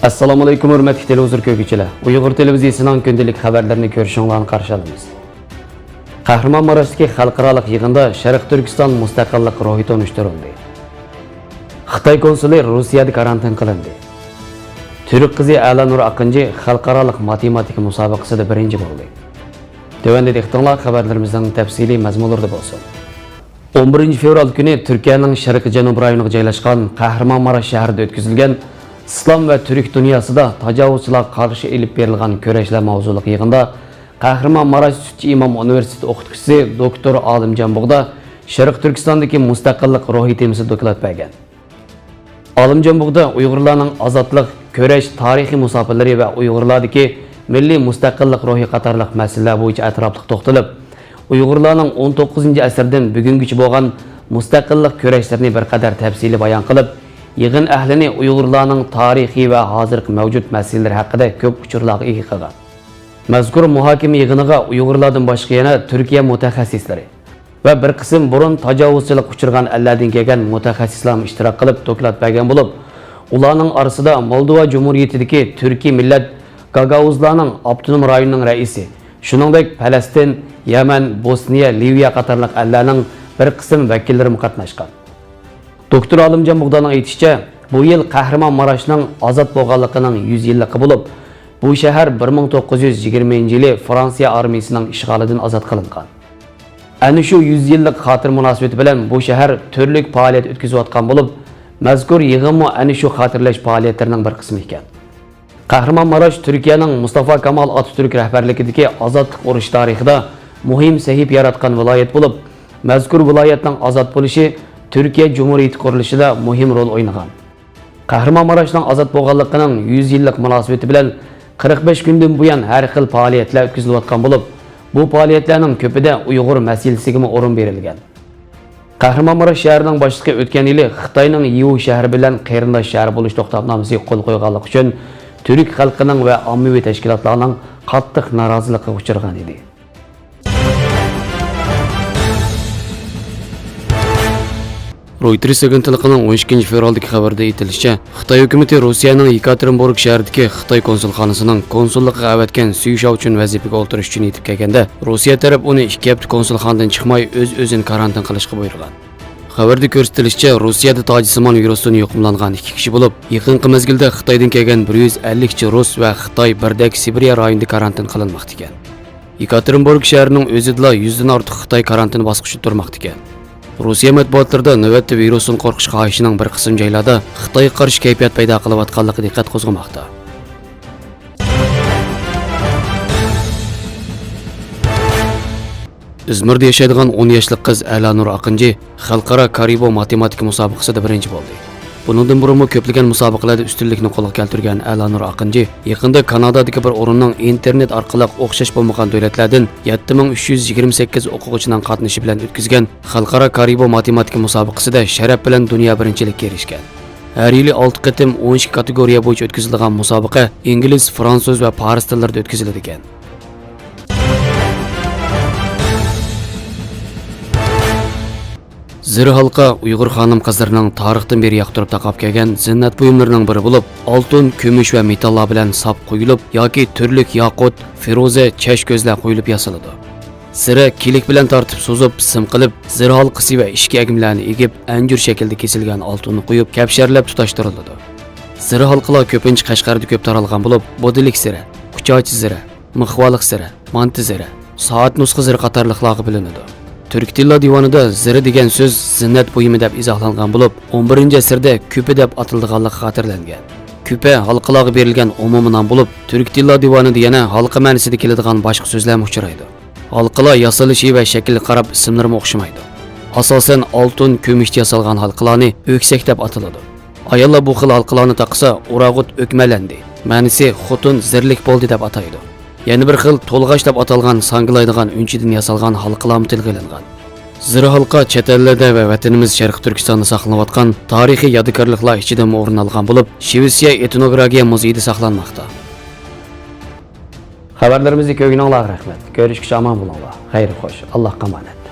Assalomu alaykum hurmatli televizor ko'rguvchilar. Uyg'ur televiziyasining kundalik xabarlarini ko'rishinglarni qarshi olamiz. Kahramonmaraşdagi xalqaro yig'inda Sharq Turkiston mustaqillik ro'yi tanishtirildi. Xitoy konsuli Rossiyada karantin qilindi. Türk qizi Alanur Aqinji xalqaro matematika musobaqasida birinchi bo'ldi. Tövəndə diqqətinizlər xəbərlərimizin təfsili məzmunlarında bolsun. 11 fevral günü Türkiye'nin Şərqi Cənub rayonuna joylashgan Kahramonmaraş şəhərində ötküzülgən İslam ve Türk dünyasında təcavüzçilərə qarşı elib verilgan körəşlər mavzuliq yığında Kahramonmaraş Sütçü İmam Üniversitesi oxutucusu Doktor Alimcan Buğda Şərq Türkistandakı müstəqillik ruhi temsil doklad bergan. Alimcan Buğda Uyğurlarning azadlıq, körəş tarixi musafirləri və Uyğurlardakı milliy mustaqillik ruhi qatarlıq məsələlər bo'yicha atrofliq to'xtalib, Uyg'urlarning 19-asrdan bugungacha bo'lgan mustaqillik kurashlarini bir qadar tafsili bayon qilib, yig'in ahlini Uyg'urlarning tarixiy va hozirgi mavjud masalalar haqida ko'p uchurlarga ega qilgan. Mazkur muhokama yig'iniga Uyg'urlardan boshqa yana Turkiya mutaxassislari va bir qism burun tajovuzchilik uchirgan allardan kelgan mutaxassislar ishtirok qilib doklad bergan bo'lib, ularning orasida Moldova Cumhuriyetidagi Turkiy millat Gagavuzlarning avtonom rayonining raisi, shuningdek Falastin, Yaman, Bosniya, Liviya qatorliq allarning bir qism vakillari qatnashgan. Doktor Alimcan Buğdaning aytishicha, bu yil Kahramonmaraşning ozod bo'lganligining 100 yilligi bo'lib, bu shahar 1920-yili Fransiya armiyasining ishg'olidan ozod qilingan. Ana shu 100 yillik xotir munosabati bilan bu shahar turli faoliyat o'tkazayotgan bo'lib, mazkur yig'inmi ana shu xotirlash faoliyatlarining bir qismi ekan. Kahramonmaraş Türkiye'nin Mustafa Kemal Atatürk rəhbərligidəki azadlıq uruş tarixida muhim səhif yaratgan vilayet bo'lib, mazkur vilayetning azad bo'lishi Türkiye Cumhuriyeti qurilishida muhim rol o'ynagan. Kahramonmaraşning azad bo'lganligining 100 yillik munosabati bilan 45 kundan buyon har xil faoliyatlar o'tkazilayotgan bo'lib, bu faoliyatlarning ko'pida Uyg'ur masalasiga o'rin berilgan. Kahramonmaraş shahrining boshlig'i o'tgan yili Xitoyning Yiwu shahri bilan qarindosh shahar bo'lish to'xtamnomasiga qo'l qo'yganlik uchun Türk xalqining va ommaviy tashkilotlarning qattiq noroziligiga uchragan edi. Reuters agentligining 12 fevraldagi xabarda aytilishicha, Xitoy hukumatı Rossiyaning Yekaterinburg shahridagi Xitoy konsulxonasining konsulligiga avatgan suyushav uchun vazifaga o'tirish uchun yetib kelganda, Rossiya taraf uni 2 hafta konsulxonadan chiqmay o'z-o'zini karantin qilishga buyurgan. Xabarda ko'rsatilishicha, Rossiyada tojisimon virusdan yuqumlangan 2 kishi bo'lib, yaqinqi mezgilda Xitoydan kelgan 150 kishi Rus va Xitoy birdek Sibiriya rayonida karantin qilinmoqda ekan. Yekaterinburg shahrining o'zida 100 dan ortiq Xitoy karantin bosqichi turmoqda ekan. Rossiya matbuotlarida navbatda virusdan qo'rqish xohishining bir qism joylarda Xitoyga qarshi kayfiyat paydo qilayotganligi diqqat qo'zg'amoqda. İzmir'de yaşaydigan 10 yaşlı kız Alanur Aqinji xalqaro Karibo matematika musobaqasida birinchi bo'ldi. Bundan burunmi ko'plagan musobaqalarda ustunlikni qo'lga keltirgan Alanur Aqinji yaqinda Kanadadagi bir o'rinning internet orqali o'xshash bo'lmagan davlatlardan 7328 o'quvchining qatnashi bilan o'tkazgan xalqaro Karibo matematika musobaqasida sharaf bilan dunyo birinchilikka erishgan. Har yili 6 qatim 12 kategoriya bo'yicha o'tkazilgan musobaqa ingliz, fransuz va faris tillarida o'tkaziladi ekan. Ziri halqa Uyg'ur xonim qizlarining tarixdan beri yoqtirib taqab kelgan zinnat buyumlarining biri bo'lib, oltin, kumush va metallar bilan sap qo'yilib yoki turli yoqut, feroza, chash ko'zlar qo'yilib yasaladi. Ziri kilik bilan tortib so'zib, sim qilib, ziri halqasi va ishki agimlarni egib, anjur shaklda kesilgan oltinni qo'yib, kapsharlab tutashtiriladi. Ziri halqalar ko'pincha Qashqarda ko'p taralgan bo'lib, bodilik ziri, quchoch ziri, mixvaliq ziri, manti ziri, soat nusxa ziri qatorliqlarga bilinadi. Türk tilla divanida ziri degan so'z zinnat buyumi deb izohlangan bo'lib, 11-asrda küpe deb atilganligi xotirlangan. Küpe halqalarga berilgan umumiy nom bo'lib, Türk tilla divanida yana halqa ma'nosida keladigan boshqa so'zlar uchraydi. Halqalar yasalishi va shakli qarab ismlari o'xshamaydi. Asosan oltin, kumushdan yasalgan halqalarni o'ksak deb atiladi. Ayollar bu xil halqalarni taqsa, urag'ut o'kmalandi. Ma'nosi xotun zirlik bo'ldi deb ataydi. Yana bir xil to'lg'ash deb atalgan sanglaydigan unchidan yasalgan halqalar tilg'ilingan. Ziri halqa chet ellarda va vatanimiz Sharq Turkistonda saqlanayotgan tarixiy yodgorliklar ichida o'rin olgan bo'lib, Shvetsiya etnografiya muzeyida saqlanmoqda. Xabarlarimizni ko'rganingizga rahmat. Ko'rishguncha omon bo'linglar. Xayr xo'sh. Allohga omonat.